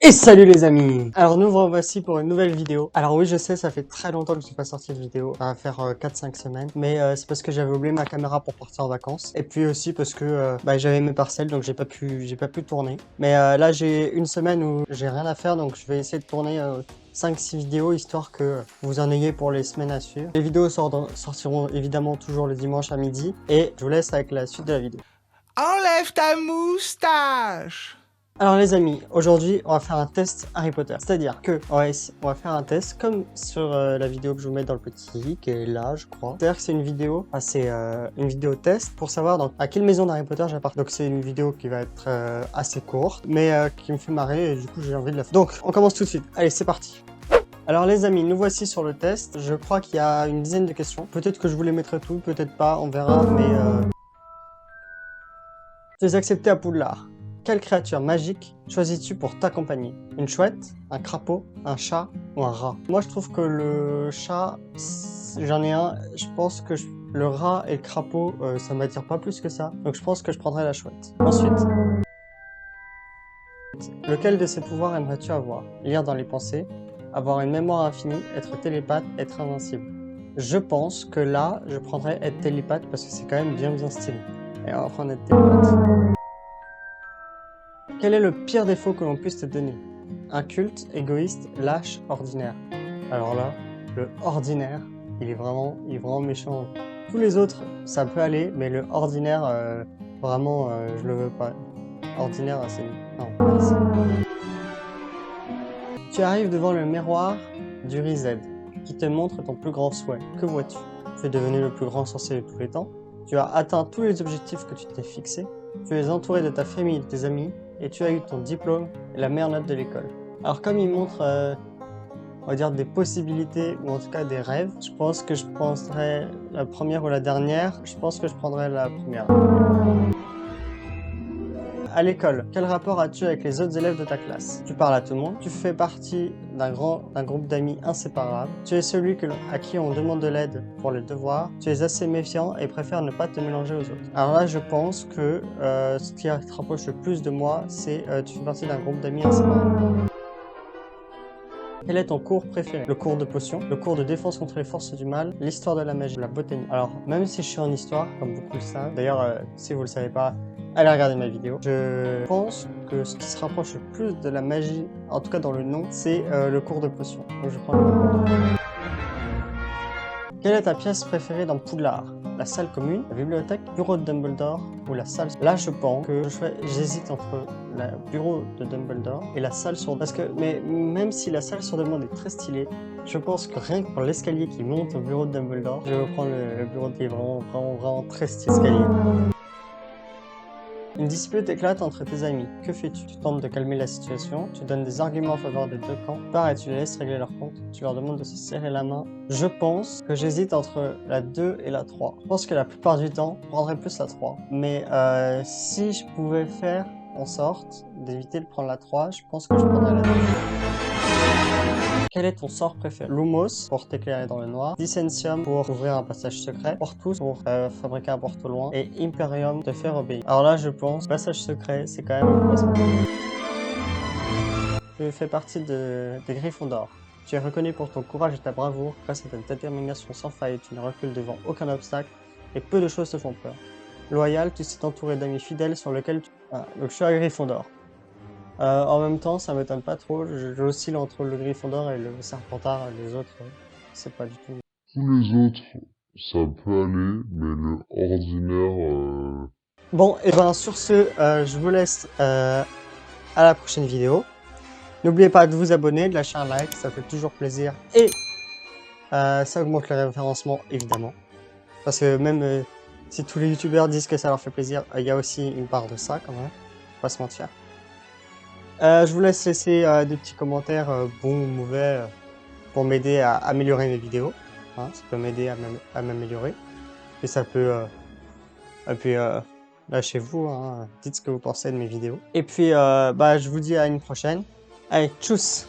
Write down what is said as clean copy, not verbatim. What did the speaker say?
Et salut les amis! Alors nous voici pour une nouvelle vidéo. Alors oui, je sais, ça fait très longtemps que je suis pas sorti de vidéo. Ça va faire 4-5 semaines. Mais c'est parce que j'avais oublié ma caméra pour partir en vacances. Et puis aussi parce que j'avais mes parcelles, donc j'ai pas pu tourner. Mais là, j'ai une semaine où j'ai rien à faire, donc je vais essayer de tourner 5-6 vidéos, histoire que vous en ayez pour les semaines à suivre. Les vidéos sortiront évidemment toujours le dimanche à midi. Et je vous laisse avec la suite de la vidéo. Enlève ta moustache! Alors les amis, aujourd'hui on va faire un test Harry Potter, c'est-à-dire que on va faire un test comme sur la vidéo que je vous mets dans le petit, qui est là je crois. C'est-à-dire que c'est une vidéo, une vidéo test pour savoir à quelle maison d'Harry Potter j'appartiens. Donc c'est une vidéo qui va être assez courte, mais qui me fait marrer et du coup j'ai envie de la faire. Donc on commence tout de suite, allez c'est parti. Alors les amis, nous voici sur le test. Je crois qu'il y a une dizaine de questions. Peut-être que je vous les mettrai tout, peut-être pas, on verra, mais... Tu es accepté à Poudlard. Quelle créature magique choisis-tu pour t'accompagner? Une chouette, un crapaud, un chat ou un rat? Moi je trouve que le chat, j'en ai un, je pense que le rat et le crapaud, ça m'attire pas plus que ça. Donc je pense que je prendrai la chouette. Ensuite, lequel de ces pouvoirs aimerais-tu avoir? Lire dans les pensées, avoir une mémoire infinie, être télépathe, être invincible. Je pense que là, je prendrais être télépathe parce que c'est quand même bien stylé. Et on va prendre être télépathe. Quel est le pire défaut que l'on puisse te donner? Inculte, égoïste, lâche, ordinaire. Alors là, le ordinaire, il est vraiment méchant. Tous les autres, ça peut aller, mais le ordinaire, vraiment, je le veux pas. Ordinaire, c'est... Non, merci. Tu arrives devant le miroir du Rized, qui te montre ton plus grand souhait. Que vois-tu? Tu es devenu le plus grand sorcier de tous les temps. Tu as atteint tous les objectifs que tu t'es fixés. Tu es entouré de ta famille et de tes amis. Et tu as eu ton diplôme et la meilleure note de l'école. Alors comme il montre, on va dire des possibilités, ou en tout cas des rêves, je pense que je prendrais la première ou la dernière. Je pense que je prendrais la première. À l'école, quel rapport as-tu avec les autres élèves de ta classe? Tu parles à tout le monde, tu fais partie d'un groupe d'amis inséparables, tu es celui à qui on demande de l'aide pour les devoirs, tu es assez méfiant et préfères ne pas te mélanger aux autres. Alors là, je pense que ce qui te rapproche le plus de moi, c'est tu fais partie d'un groupe d'amis inséparables. Quel est ton cours préféré? Le cours de potions, le cours de défense contre les forces du mal, l'histoire de la magie, la botanique. Alors, même si je suis en histoire, comme beaucoup le savent, d'ailleurs, si vous le savez pas, allez regarder ma vidéo. Je pense que ce qui se rapproche le plus de la magie, en tout cas dans le nom, c'est le cours de potions. Donc je prends le cours de potions. Quelle est ta pièce préférée dans Poudlard? La salle commune, la bibliothèque, le bureau de Dumbledore ou la salle... Là, je pense que j'hésite entre le bureau de Dumbledore et la salle sur... Parce que, mais même si la salle sur demande est très stylée, je pense que rien que pour l'escalier qui monte au bureau de Dumbledore, je vais prendre le bureau qui est vraiment très stylé. Escalier. Une dispute éclate entre tes amis. Que fais-tu? Tu tentes de calmer la situation, tu donnes des arguments en faveur des deux camps, pars et tu les laisses régler leur compte, tu leur demandes de se serrer la main. Je pense que j'hésite entre la 2 et la 3. Je pense que la plupart du temps, je prendrais plus la 3. Mais si je pouvais faire en sorte d'éviter de prendre la 3, je pense que je prendrais la 2. Quel est ton sort préféré? Lumos pour t'éclairer dans le noir, Dissensium pour ouvrir un passage secret, Portus pour fabriquer un porte au loin, et Imperium te faire obéir. Alors là, je pense, passage secret, c'est quand même un placement. Tu fais partie des Gryffondor. Tu es reconnu pour ton courage et ta bravoure, grâce à ta détermination sans faille, tu ne recules devant aucun obstacle, et peu de choses te font peur. Loyal, tu sais t'entourer d'amis fidèles sur lesquels tu... Ah, donc je suis à Gryffondor. En même temps, ça m'étonne pas trop, j'oscille entre le Gryffondor et le Serpentard, les autres, c'est pas du tout... Tous les autres, ça peut aller, mais le ordinaire... Bon, et ben sur ce, je vous laisse à la prochaine vidéo. N'oubliez pas de vous abonner, de lâcher un like, ça fait toujours plaisir. Et ça augmente le référencement, évidemment. Parce que même si tous les youtubeurs disent que ça leur fait plaisir, il y a aussi une part de ça quand même, faut pas se mentir. Je vous laisse laisser des petits commentaires, bons ou mauvais, pour m'aider à améliorer mes vidéos. Hein, ça peut m'aider à m'améliorer. Et ça peut... et puis lâchez-vous, hein, dites ce que vous pensez de mes vidéos. Et puis je vous dis à une prochaine. Allez, tchuss!